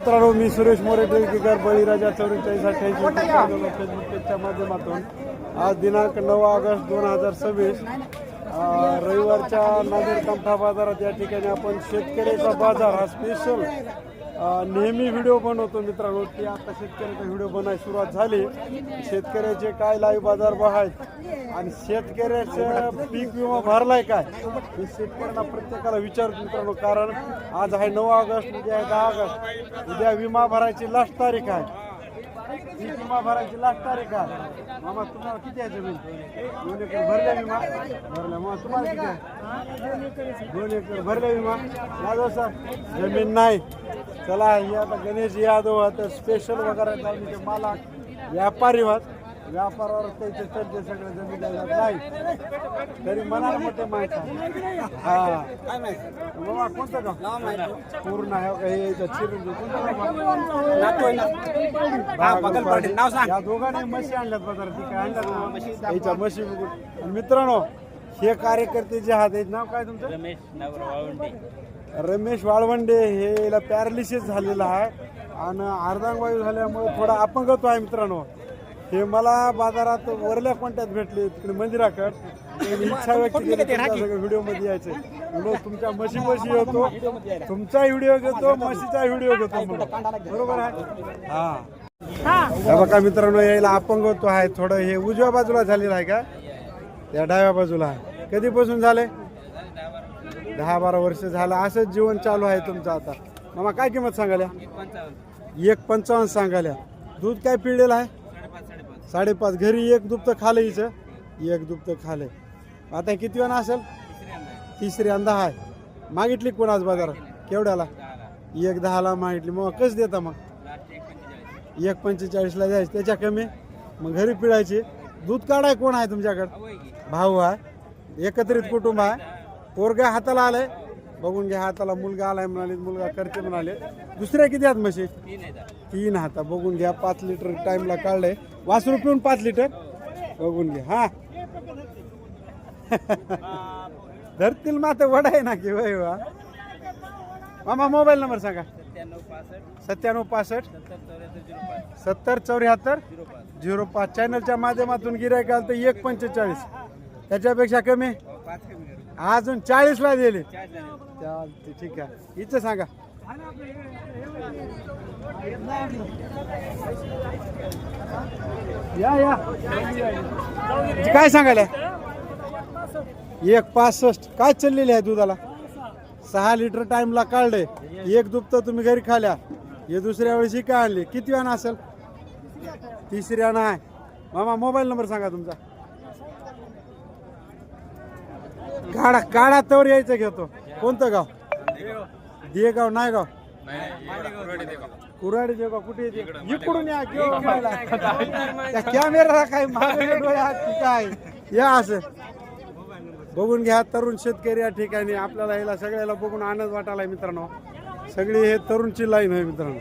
मित्रांनो, मी सुरेश मोरे टेलकीकर, बळीराजा 4488 फेसबुक पेजच्या माध्यमातून आज दिनांक 9 ऑगस्ट 2026 रविवारच्या नांदेड कामठा बाजारात या ठिकाणी आपण शेतकऱ्याचा बाजार हा स्पेशल नेहमी व्हिडिओ बनवतो मित्रांनो. की आता शेतकऱ्याचा व्हिडिओ बनायला सुरुवात झाली. शेतकऱ्याचे काय लाईव्ह बाजारभाव आहेत आणि शेतकऱ्याचं पीक विमा भरलाय काय हे शेतकऱ्यांना प्रत्येकाला विचारतो मित्रांनो. कारण आज आहे 9 ऑगस्ट, उद्या आहे 10 ऑगस्ट. उद्या विमा भरायची लास्ट तारीख आहे. पीक विमा भरायची लास्ट तारीख आहे. मामा तुम्हाला किती आहे जमीन? 2 एकर भरल्या विमा भरल्या. मग तुम्हाला किती आहे? 2 एकर भरल्या विमा. यादव सर जमीन नाही. चला हे आता गणेश यादव आता स्पेशल वगैरे चालू मालक व्यापारी होत. व्यापारावर त्याचे चर्चे सगळे जमीन नाही तरी मनाला मोठे माहिती आहे. हा बाबा कोणतं गाव? पूर्ण आहे चिरून या दोघांनी म्हशी आणल्यात बाजारात. ठीक आहे, आणल्यात याच्या म्हशी बघून. मित्रांनो, हे कार्यकर्ते जे आहात नाव काय तुमचं? रमेश वाळवंडे. हे पॅरालिसिस झालेला आहे आणि अर्धांगवायू झाल्यामुळे थोडा अपंगत्व आहे मित्रांनो. हे मला बाजारात वरल्या कोणत्यात भेटले तिकडे मंदिराकडे. इच्छा व्यक्त केली व्हिडिओ मध्ये यायचे. तुमच्या म्हशी येतो, तुमचा व्हिडिओ घेतो, म्हशीचा व्हिडिओ घेतो. बरोबर आहे. हा बघा मित्रांनो, यायला अपंगत्व आहे थोडं. हे उजव्या बाजूला झालेलं आहे का? या डाव्या बाजूला आहे. कधीपासून झाले? 10-12 वर्ष झालं. असंच जीवन चालू आहे तुमचं. आता मामा काय किंमत सांगाल्या? 1.55 सांगाल्या. दूध काय पिळलेलं आहे? 5.5. घरी एक दुभतं खाले, हिचं एक दुभतं खाले. आता किती वेळा असेल? तिसऱ्यांदा आहे. मागितली कोण आज बाजारात? केवढ्याला? 1.10ला मागितली. मग कसं देता? मग 1.45ला जायचं. त्याच्या कमी मग घरी पिळायची. दूध काढाय कोण आहे तुमच्याकडे? भाऊ आहे. एकत्रित कुटुंब आहे. पोरगा हाताला आलाय बघून घ्या. हाताला मुलगा आलाय म्हणाले, मुलगा करते म्हणाले. दुसऱ्या किती आहेत म्हशी? 3 हाता बघून घ्या. 5 लिटर टाइमला काढलंय. वासरू पिऊन 5 लिटर बघून घ्या. हा धरतील मात्र वडा आहे ना की वय वा. मामा मोबाईल नंबर सांगा. 9765 7074 05. चॅनलच्या माध्यमातून गिऱ्हाईक आलं तर 1.45. त्याच्यापेक्षा कमी अजून 40ला दिले. ठीक आहे. हिचं सांगा. या काय सांगायला? 1.65. काय चाललेली आहे दुधाला? 6 लिटर टाइमला काढले. एक दुभतं तुम्ही घरी खाल्या. हे दुसऱ्या वेळेस काय आणली? किती वेळा असेल? तिसऱ्या नाही. मामा मोबाईल नंबर सांगा तुमचा. काढा तवर यायचं घेतो. कोणतं गाव? देगाव नाही गाव? कुराडी देगाव. कुठे येते? इकडून या कॅमेरा काय काय या. असं बघून घ्या. तरुण शेतकरी या ठिकाणी आपल्याला याला सगळ्याला बघून आनंद वाटायला मित्रांनो. सगळी हे तरुणची लाईन आहे मित्रांनो.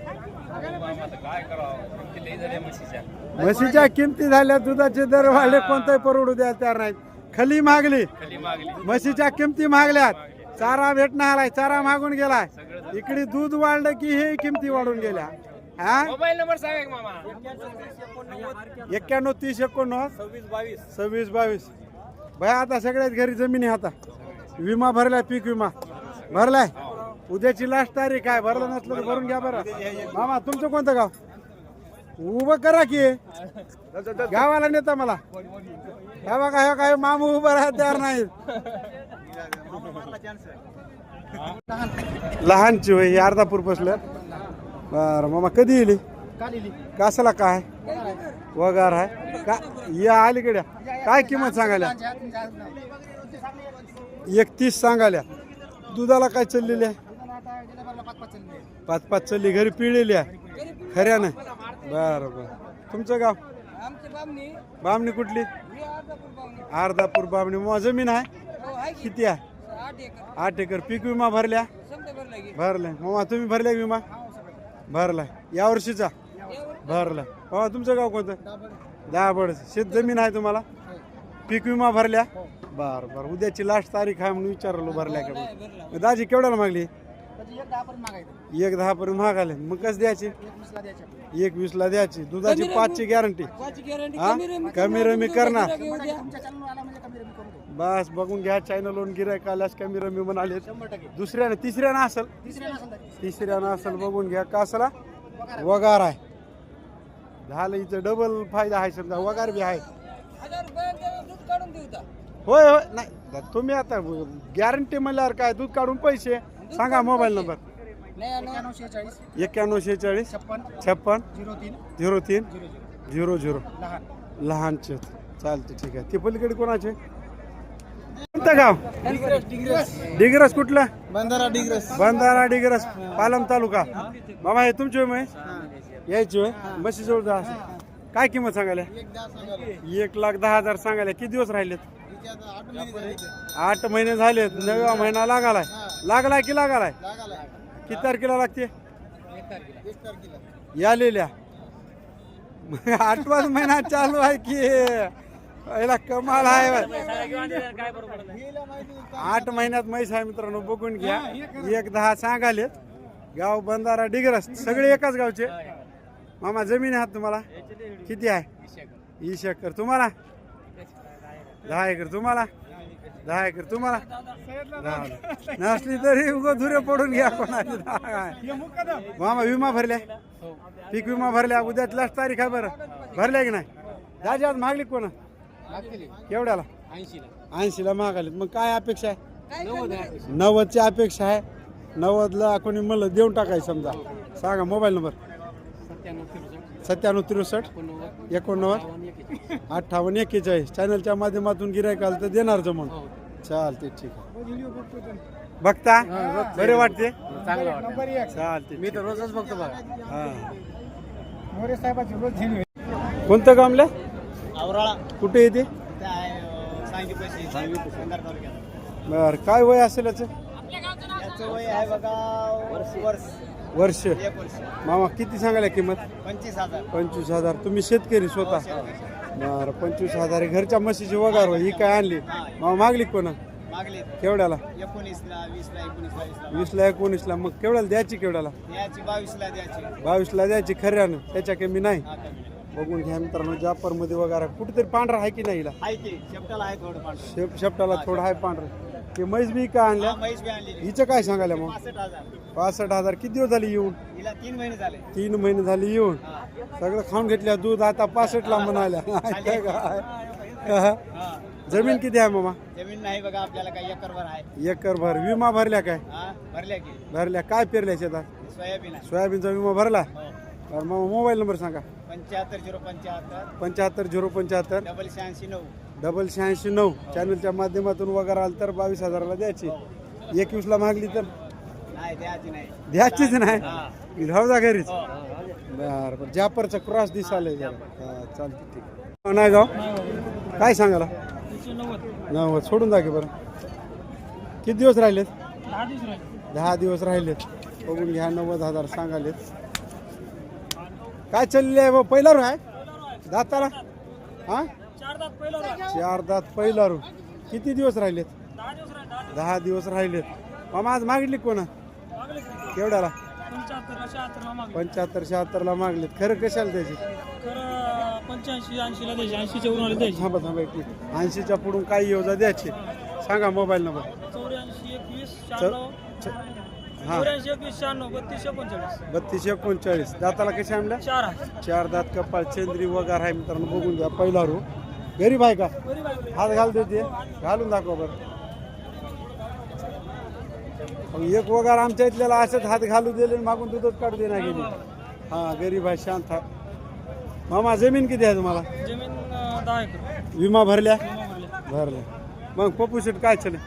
म्हशीच्या किमती झाल्या, दुधाचे दर वाढले, कोणताही परवडू द्या तयार नाहीत. खली मागली, म्हशीच्या किमती मागल्यात. चारा भेटणार आलाय, चारा मागून गेलाय. इकडे दूध वाढलं की हे किमती वाढून गेल्या. हा मोबाईल नंबर सांगा मामा. 91 30 89 26 22. भया आता सगळ्यात घरी जमिनी. आता विमा भरलाय, पीक विमा भरलाय. उद्याची लास्ट तारीख आहे. भरलं नसलं तर भरून घ्या बरं. मामा तुमचं कोणतं गाव? उभं करा की गावाला नेता मला. हे बघा, हे काय मामू उभं राहा तयार नाही. लहानची होय. अर्धापूर बसलं. बरं मामा कधी येईल? कासाला काय वगार आहे का? या अलीकडे काय किंमत सांगायला? 31 सांगायला. दुधाला काय चाललेली आहे? 5-5 चालली. घरी पिळलेली आहे खऱ्यानं. बरं बरं. तुमचं गाव? बामणी. कुठली? अर्धापूर बामणी. मग जमीन आहे किती आहे? 8 एकर. पीक विमा भरल्या? भरलाय. मग तुम्ही भरल्या विमा? भरलाय. या वर्षीचा भरलाय. बाबा तुमचं गाव कोणतं? दाभड. शेत जमीन आहे तुम्हाला? पीक विमा भरल्या? बरं बरं. उद्याची लास्ट तारीख आहे म्हणून विचारलो भरल्या का? दाजी केवढ्याला मागली? 1.10 पर्यंत मागायला. मग कसं द्यायची? 1.20 ला द्यायची. दुधाची 5ची गॅरंटी. हा कमी रमी करणार. बस बघून घ्या, चॅनलवरून गिरायक आल्यास कमी रमी म्हणाले. दुसऱ्यानं तिसऱ्यानं असेल, तिसऱ्यानं असेल बघून घ्या. कासला वगार आहे. झालं इथं डबल फायदा आहे. समजा वगार बी आहे. होय होय नाही तुम्ही आता गॅरंटी म्हणल्यावर काय दूध काढून पैसे सांगा. Mobile number 9146 56 03 00 लहानचे. चालते ठीक आहे. ते पलीकडे कोणाचे? कोणतं गाव? डिग्रस. कुठलं? बंधारा डिग्रस पालम तालुका. बाबा हे तुमची होय? यायची होय. म्हशी जवळ जा. काय किंमत सांगायला? 1,10,000 सांगायला. किती दिवस राहिलेत? 8 महिने झालेत. 9वा महिना लागलाय की लागलाय? किती तारखेला लागते? यालेल्या 8वाच महिना चालू आहे की याला कमाल आहे. 8 महिन्यात म्हैस आहे मित्रांनो. बघून घ्या. 1,10 सांगालेत. गाव बंधारा डिग्रस. सगळे एकाच गावचे. मामा जमीन आहे तुम्हाला? किती आहे? 20 एकर. तुम्हाला? 10 एकर. तुम्हाला? 10 एकर. तुम्हाला? 10 नसली तरी उगं धुरे पडून घ्या कोणाची. मामा विमा भरल्या? पीक विमा भरल्या. उद्याच तारीख आहे. बरं भरल्या की नाही? दाजी आज मागली कोण? केवढ्याला? 80ला मागाले. मग काय अपेक्षा आहे? 90ची अपेक्षा आहे. 90ला कोणी म्हणलं देऊन टाकायचं समजा. सांगा मोबाईल नंबर. 97 63 89 58 41. चॅनलच्या माध्यमातून गिरायक आलं तर देणार जमून. चालते ठीक आहे. बघता बरे वाटते? चालते. मी तर रोजच बघतो बघा. हा मोरे साहेबाची रोज. कोणतं गामले? कुठे येते? बर काय वय असेल याचं? वय आहे बघा वर्ष. मामा किती सांगायला किंमत? 25,000. 25,000. तुम्ही शेतकरी स्वतः? बरं 25,000. घरच्या म्हशीची वगार होय. ही काय आणली? मामा मागली कोण? मागले केवढ्याला? 19ला 20ला 19ला 20ला 19ला. मग केवढ्याला द्यायची? केवढ्याला? याची 22ला द्यायची. 22ला द्यायची खऱ्यानं. त्याच्या कमी नाही. बघून घ्या मित्रांनो. जाफरमध्ये वगैरे कुठेतरी पांढरा आहे की नाही? हिला आहे की शेपटाला आहे थोडं पांढरं. शेपटाला थोडं आहे पांढरं. ते म्हैस बी का आणल्या? म्हैस बी आणली. हिचं काय सांगायला मग? 65,000. 65,000. किती दिवस झाले येऊन? हिला 3 महिने झाले. 3 महिने झाले येऊन. सगळं खाऊन घेतल्या. दूध आता 65ला म्हणाल्या. जमीन किती आहे मामा? जमीन नाही बघा आपल्याला काही एकरभर आहे. एकरभर. विमा भरल्या काय? भरल्या की भरल्या. काय पेरल्या शेतात? सोयाबीन आहे. सोयाबीनचा विमा भरला? बरं मामा मोबाईल नंबर सांगा. 75 075 75 075 86 86 9. चॅनलच्या माध्यमातून वगैरे आलं तर 22,000ला द्यायची. 21ला मागली तर नाही द्यायची नाही. द्यायचीच नाही. राहू जा घरीच. बरं बरं. जाफरचा क्रॉस दिसायला जरा. चालते ठीक. नाही गाव काय सांगायला? 90 सोडून जा की. बरं किती दिवस राहिलेत? 10 दिवस राहिलेत. बघून घ्या. 90,000 सांगालेत. काय चालले आहे? पहिला रू आहे दाताला? हा 4 दात पहिला रू. किती दिवस राहिलेत? 10 दिवस राहिलेत. मामा आज मागितली कोणा? केवढ्याला? 75 76ला मागलेत. खरं कशाला द्यायची? 85 80ला द्यायची. 80च्या वरून द्यायची. थांबा थांबा एक 80च्या पुढून काही योजना द्यायची. सांगा मोबाईल नंबर. 84 21 96 हां 84 21 96 32 39. 32 39. दाताला कशा आणल्या? 4 दात कपाळ चंद्री वगार आहे मित्रांनो. बघून घ्या. पहिला रू. गरीब आहे का? हात घाल देते. घालून दाखवा बरं. एक वगार आमच्या इथल्याला असंच हात घालू दिले मागून दूधच काढू देणार गेली. हा गरीब आहे. शांत आहे. मामा जमीन किती आहे तुम्हाला? जमीन 10 एकर. विमा भरल्या? भरल्या. मग पप्पू शेट काय चले?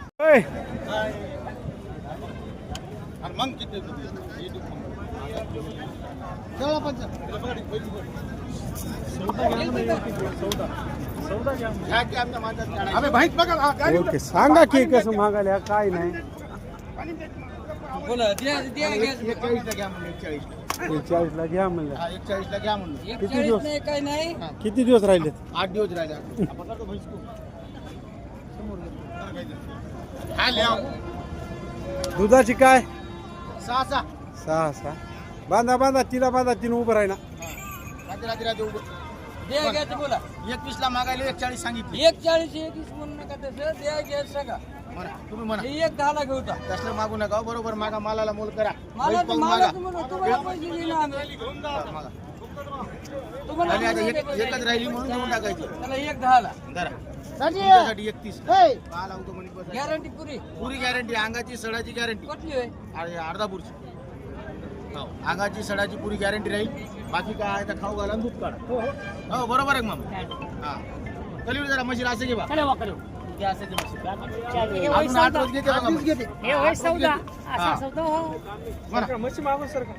मग किती ओके सांगा की कसं मागायला. काय नाही. बोला द्या 41ला घ्या म्हणलं. 40ला घ्या म्हणलं. 41ला घ्या म्हणलं. किती दिवस? नाही काय नाही. किती दिवस राहिलेत? 8 दिवस राहिले. दुधाची काय सहा सहा सहा सहा बांधा बांधा तिला बांधा तिने उभं राही ना रात्री रात्री उभं द्या घ्यायचं बोला 21 ला मागायला 41 सांगितली 41 21 म्हणू नका तसं द्या घ्यायचं सांगा म्हणा तुम्ही म्हणा हे 1 10 घेऊ का कसलं मागू नका हो, बरोबर मागा मालाला मोल करा मला बैल पाहून मला मागा तुम्हाला पैसे दिले आम्ही मागा तुम्हाला आणि आता एकच राहिली म्हणून देऊन टाकायची त्याला 1 10 ला जरा तुमच्यासाठी 31 का लावतो म्हणे बस. गॅरंटी पुरी पुरी गॅरंटी अंगाची सडाची गॅरंटी कुठली होय अरे अर्धा पुरची हो अंगाची सडाची पुरी गॅरंटी राहील बाकी काय आहे तर खाऊ घाला आणि दूध काढा हो बरोबर आहे मामा हा कलिवर जरा म्हशीला असं घे बा ते असं घे म्हशीला. अजून 8 रोज घेते बघा म्हशी. हा. म्हणा.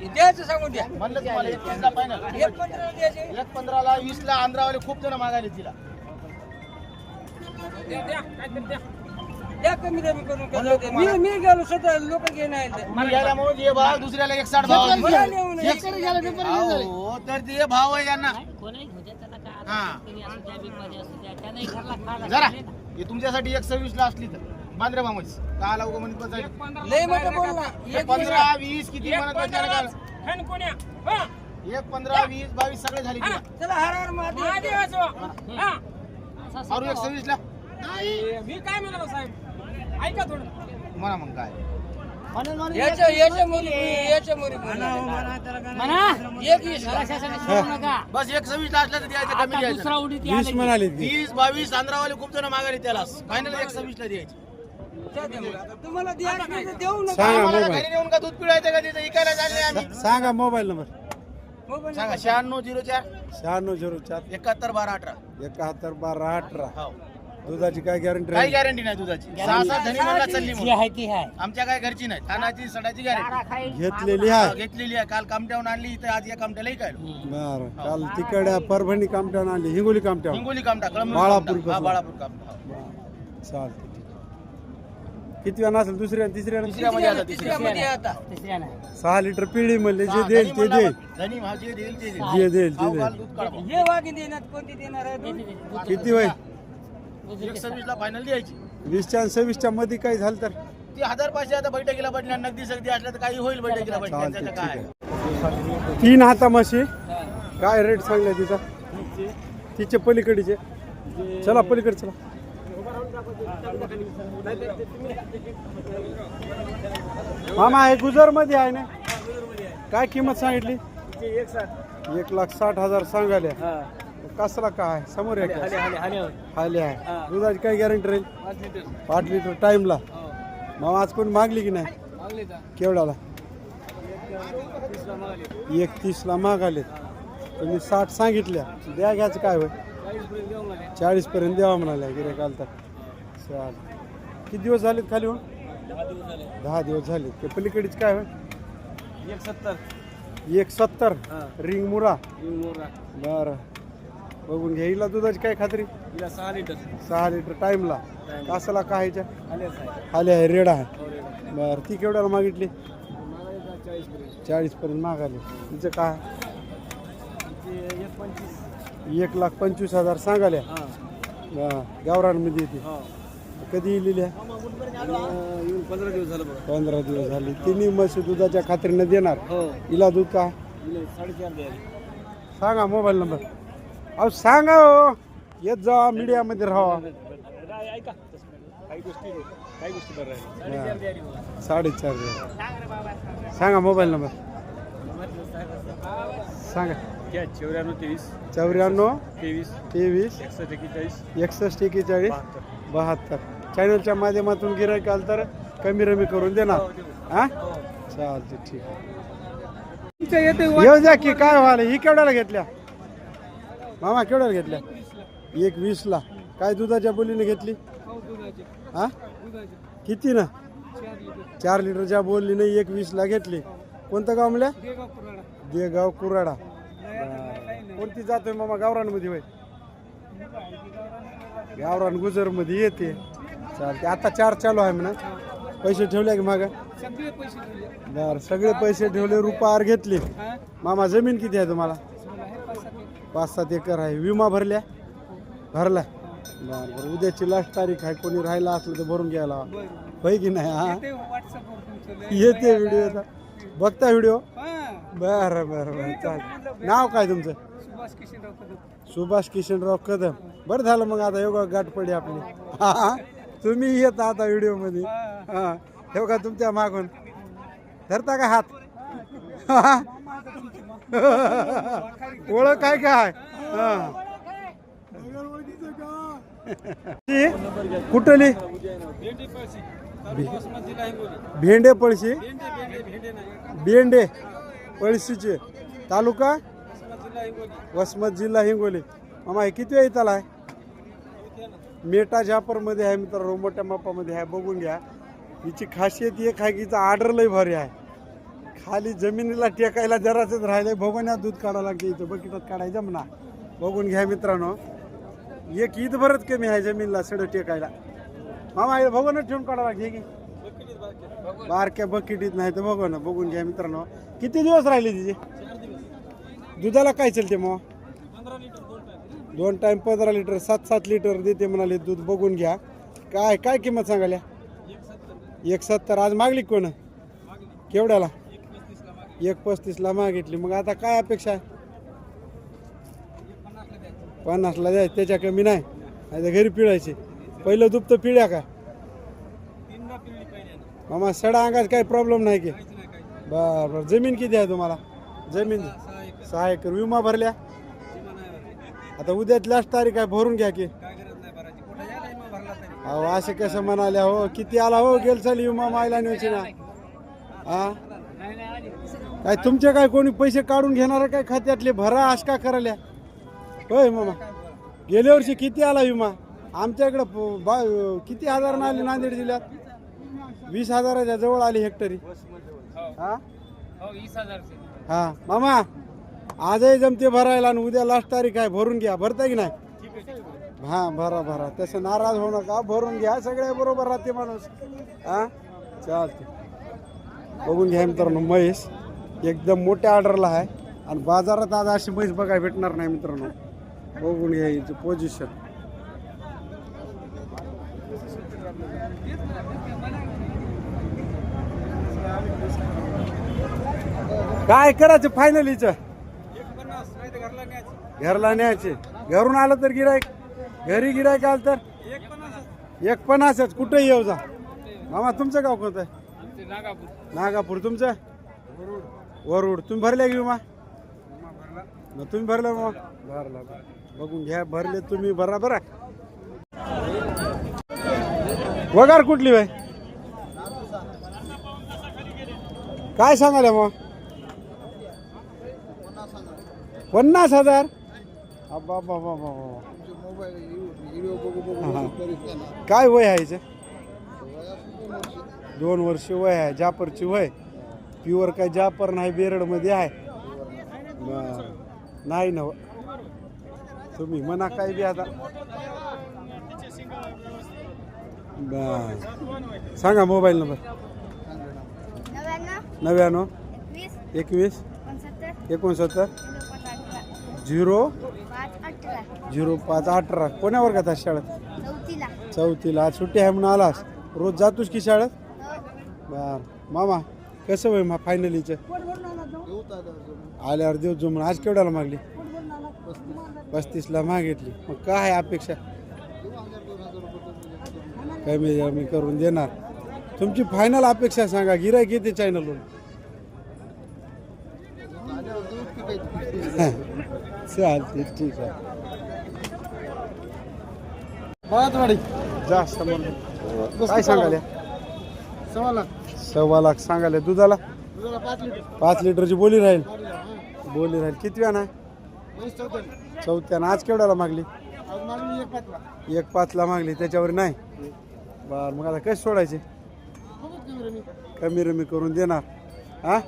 हे द्यायचं सांगून द्या म्हणलं तुम्हाला 31 ला फायनल 1 15 द्यायचे 15 ला 20 ला आंध्रावाले खूप जण मागायले तिला द्या कमी कमी करून मी गेलो स्वतः लोक घेणार याला म्हणून हे भाव दुसऱ्याला 160 भाव आहे. मला नेऊन हो तर ते भाव आहे यांना हा जरा हे तुमच्यासाठी 126 ला असली तर बांद्रे मामच का लावू म्हणत बसायचं लय मोठं बोल ना 15 20 किती म्हणत बसायला काल 1 15 20 22 सगळे झाले तिला. चला हर हर महादेव अरू 126 ला मी काय म्हणालो साहेब ऐका थोडं म्हणा मग काय याच्या मुली म्हणा एक बस 126 ला असला तर द्यायचं कमी द्यायचं 20 म्हणाले ती 20 22 आंध्रावाले खूप जण मागायले त्याला फायनल 126 ला द्यायची तुम्हाला द्यायचं देऊ नका सांगा आम्हाला मोबाईल घरी नेऊन का दूध पिळायचं का तिथं इकायला झाले आम्ही सांगा मोबाईल नंबर सांगा 9604 9604 71 12 18 71 12 18 हो दुधाची काय गॅरंटी काही राहील गॅरंटी नाही दुधाची 6 धनी म्हणला चालली म्हणून. आहे ती आहे आमच्या काय घरची नाही तानाची सडाची गॅरंटी घेतलेली आहे घेतलेली आहे काल कामट्याहून आणली इथं आज या कामट्यालाही काय बरं काल तिकडे परभणी कामट्यावर आली हिंगोली कामट्यावर हिंगोली कामटा बाळापूर हा कसं? बाळापूर कामटा चालतं किती वेळा असेल दुसऱ्या तिसऱ्या तिसऱ्या मध्ये आता तिसऱ्या मध्ये आता 6 लिटर पिढी म्हणले जे देईल ते देईल धनी भाजी देईल ते देईल. जे देईल खाऊ ते घाल, देईल दूध काढ भाऊ. हे वागी देणार कोणती देणार आहे दूध? किती होईल 126 ला फायनल द्यायची 20च्या आणि 26च्या मध्ये काही झालं तर ती 1000 पैसे आता बैठकीला पडल्या नगदी सगदी असल्या तर काही होईल बैठकीला पडल्या चालते त्याचं ठीक काय आहे 3 हाता म्हशी काय रेट सांगले तिचा तिचे पलीकडचे चला पलीकडे चला मामा हे गुजर मध्ये आहे ना काय किंमत सांगितली 1,60,000 सांगायला कसला काय समोर आहे का? खाली आहे दुधाची काय गॅरंटी राहील 5 लिटर टाइमला मग आज कोणी मागली की नाही केवढ्याला 31 ला मागालेत तुम्ही 60 सांगितल्या द्या घ्यायचं काय होय 40 पर्यंत द्यावा म्हणाल्या गिरे काल तर चाल किती दिवस झालेत खाली होऊन 10 दिवस झाले ते पलीकडीच काय होय 170 रिंग मुरा बरं बघून घ्या हिला दुधाची काय खात्री 6 लिटर टाइमला कासाला काय आले आहे रेड आहे बरं ती केवढ्याला मागितली 40 पर्यंत मागाले तिचं काय 1,25,000 सांगाल्या गावरांमध्ये येते कधी येलेली आहे 15 दिवस झाले तिन्ही म्हशी दुधाच्या खात्रीने देणार हिला दूध का सांगा मोबाईल नंबर अहो सांगा हो येत जा मीडियामध्ये राहा 4.5 सांगा मोबाईल नंबर सांगा 94 23 61 41 72 चॅनलच्या माध्यमातून गिऱ्हाईक आलं तर कमी रमी करून देणार हा चालते ठीक आहे येऊ द्या की काय व्हायला ही केवढ्याला घेतल्या मामा केवढ्याला घेतल्या 1,20 ला काय दुधाच्या बोलीने घेतली हा किती ना 4 लिटरच्या बोलीने 1,20 ला घेतली कोणतं गाव म्हणल्या देगाव कुराडा कोणती जातोय मामा गावरानमध्ये होय गावरान गुजर मध्ये येते चालते आता 4 चालू आहे म्हणा पैसे ठेवले की मागा बर सगळे पैसे ठेवले रुपयावर घेतले मामा जमीन किती आहे तुम्हाला 5-7 एकर आहे विमा भरला बरं बरं उद्याची लास्ट तारीख आहे कोणी राहिला असलं तर भरून घ्यायला होय की नाही हा येते व्हिडिओचा बघता व्हिडिओ हा. बरं बरं बरं चालेल. नाव काय तुमचं? सुभाष किशनराव कदम. सुभाष किशनराव कदम. बरं झालं मग आता योगा गाठ पडी आपली. हा तुम्ही येत आता व्हिडिओ मध्ये. हा ठेव का तुमच्या मागून धरता का हात? ओळख काय काय? हा कुठली? भेंडी पळशी. तालुका वसमत, जिल्हा हिंगोली. भेंडे पळशी. भेंडे नाही. भेंडे पळशीचे तालुका वसमत, जिल्हा हिंगोली. वसमत जिल्हा हिंगोली. मामा हे किती वेळ इथला आहे? मेटा जापरमध्ये आहे मित्रांनो, मोठ्या मापामध्ये आहे. बघून घ्या. हिची खासियत एक आहे की हिचा ऑर्डर लय भारी आहे. खाली जमिनीला टेकायला जराच राहिले. भगवण्यात दूध काढावं लागते. इथं बकेटात काढायचं म्हणा. बघून घ्या मित्रांनो, एक ईद भरत कमी आहे जमिनीला सड टेकायला. मामा हे भगवण्यात ठेवून काढावं लागते की बारक्या बकेटीत नाही तर भगवणं. बघून घ्या मित्रांनो, किती दिवस राहिले तिचे? दुधाला काय चलते मग? 15 litre 2 time. 2 time 15 litre 7-7 litre देते म्हणाले दूध. बघून घ्या. काय काय किंमत सांगाल्या? 170. आज मागली कोण? केवढ्याला? 135 ला मागितली. मग आता काय अपेक्षा आहे? 50 ला द्यायचं. त्याच्या कमी नाही. आता घरी पिळायचे. पहिलं दूध तर पिळ्या का? 3दा पिळली पहिल्यानं. मामा सडा अंगात काही प्रॉब्लेम नाही की? काहीच नाही काही. बरं बरं. जमीन किती आहे तुम्हाला? जमीन 6 एकर. विमा भरल्या? विमा नाही भरायची. आता उद्याच लास्ट तारीख आहे, भरून घ्या की. काय गरज नाही भरायची. कुठं यायला विमा भरला तरी. अहो असं कसं म्हणाल्या हो? किती आला हो गेल चाली विमा मायला न्यायची ना? हा काय तुमचे काय कोणी पैसे काढून घेणार काय खात्यातले? भरा आश का करायला? होय मामा, गेल्या वर्षी किती आला विमा? आमच्याकडं किती हजार आले नांदेड जिल्ह्यात? 20,000च्या जवळ आली हेक्टरी. हा हो 20,000. हा मामा, आजही जमते भरायला आणि उद्या लास्ट तारीख आहे, भरून घ्या. भरता की नाही? हा भरा भरा. तसं नाराज होऊ नका, भरून घ्या. सगळे बरोबर राहते माणूस. हा चालते. बघून घ्या मित्रांनो, म्हैस एकदम मोठ्या ऑर्डरला आहे आणि बाजारात आज अशी म्हैस बघायला भेटणार नाही मित्रांनो. बघून घ्या हिची पोझिशन. काय करायचं फायनल हिचं? 150 नाही तर घरला न्यायचं. घरला न्यायचे. घरून आलं तर गिरायक, घरी गिरायक आलं तर 150. 150च. कुठे येऊ जा. मामा तुमचं गाव कोणतं आहे? आमचे नागापूर. नागापूर. तुमचं? वरुड. तुम्ही भरले की विमा? विमा भरला. मग तुम्ही भरला मग? भरला. बघून घ्या. भरले तुम्ही, भरा. बरं वगार कुठली बाई? काय सांगाले मग? 50,000. अब्बा बाबा बाबा. काय वय आहे हिचं? 2 वर्ष वय आहे. जापरची वय. प्युअर काय जापर नाही, बेरडमध्ये आहे. नाही ना तुम्ही म्हणा काय बी आता. सांगा मोबाईल नंबर. 99 21 69 0518. कोण्या वर्गात आहे शाळेत? 4थीला. आज सुट्टी आहे म्हणून आलास. रोज जातोस की शाळेत? बर. मामा कसं होय मग फायनलीचं? आल्यावर देऊ जो म्हणून. आज केवढ्याला मागली? 35 ला मागितली. मग काय आहे अपेक्षा? कमी करून देणार. तुमची फायनल अपेक्षा सांगा. गिराईक येते चॅनलवरून. चालते ठीक आहे. बाळातवाडी. जा समोर. काय सांगाले? 1.25 लाख. 1.25 लाख सांगाले. दुधाला? 5 लिटर. 5 लिटरची बोली राहील. बोली राहील. किती वेळा ना? 4थ्यानं. आज केवढ्याला मागली? आज मागणी 1.5 लाख. 1.5 ला मागली. त्याच्यावर नाही. बरं मग आता कसे सोडायचे? कमी रमी करून देणार. हा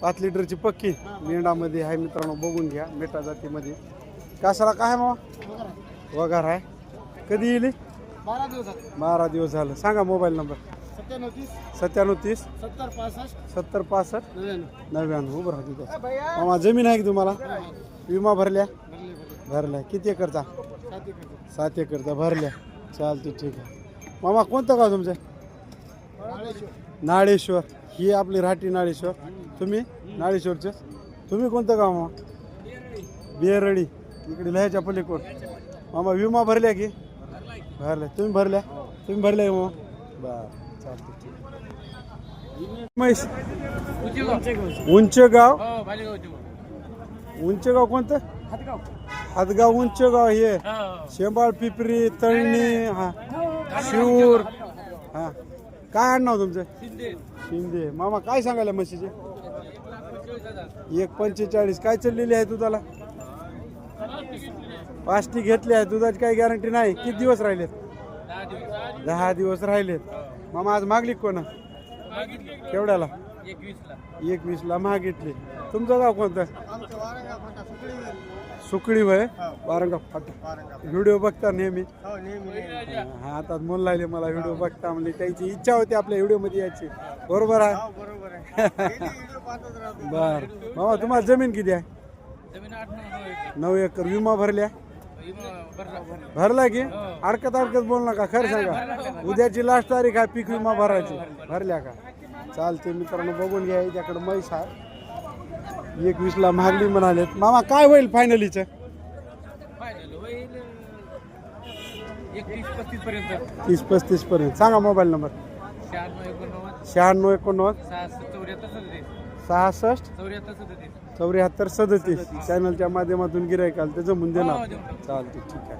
5 लिटरची पक्की मेंढामध्ये आहे मित्रांनो. बघून घ्या. मेटा जातीमध्ये. कासाला काय मग? वगार आहे. कधी येईल? 12 दिवस झाले. 12 दिवस झालं. सांगा मोबाईल नंबर. 97 30 70 65 99. उभं राहते तिथं. मामा जमीन आहे की तुम्हाला? विमा भरल्या? भरल्या. किती एकरचा? 7 एकरचा भरल्या. चालते ठीक आहे. मामा कोणतं गाव तुमचं? नाळेश्वर. ही आपली राठी नाळेश्वर. तुम्ही नाळेश्वरचे? तुम्ही कोणतं गाव मग? बेरडी. इकडे लह्याच्या पलीकोड. मामा विमा भरल्या की? भरल्या. तुम्ही भरल्या? तुम्ही भरल्या की मग? बरं चालतं ठीक. म्हैस उंचगाव. उंचगाव कोणतं? हातगाव उंचगाव. हे शेंबाळ पिपरी तळणी हा शिवूर हा. काय आडनाव तुमचं? शिंदे. मामा काय सांगायला म्हशीचे? 1.45. काय चाललेली आहे दुधाला? 5 घेतली आहे. दुधाची काही गॅरंटी नाही. किती दिवस राहिलेत? 10 दिवस राहिलेत. मामा आज मागली कोण? केवढ्याला? 21ला मागितली. तुमचं गाव कोणतं? सुकळी वय वारंगा फाटा. व्हिडिओ बघता नेहमी? हा आता मन लागले मला व्हिडिओ बघता. म्हणजे त्याची इच्छा होती आपल्या व्हिडिओ मध्ये यायची. बरोबर आहे. बर मामा तुम्हाला जमीन किती आहे? 9 एकर. विमा भरल्या? भरला की? अडकत बोल नका. खरं सांगा. उद्याची लास्ट तारीख आहे पीक विमा भरायची. भरल्या का? चालते मित्रांनो बघून घ्या. याच्याकडे म्हैस आहे. 21ला मागली म्हणालेत. मामा काय होईल फायनलीचं? 30-35 पर्यंत. सांगा मोबाईल नंबर. 96 89 66 74 37. चॅनलच्या माध्यमातून गिरायकाल त्याचं जमून देणार. चालते ठीक आहे.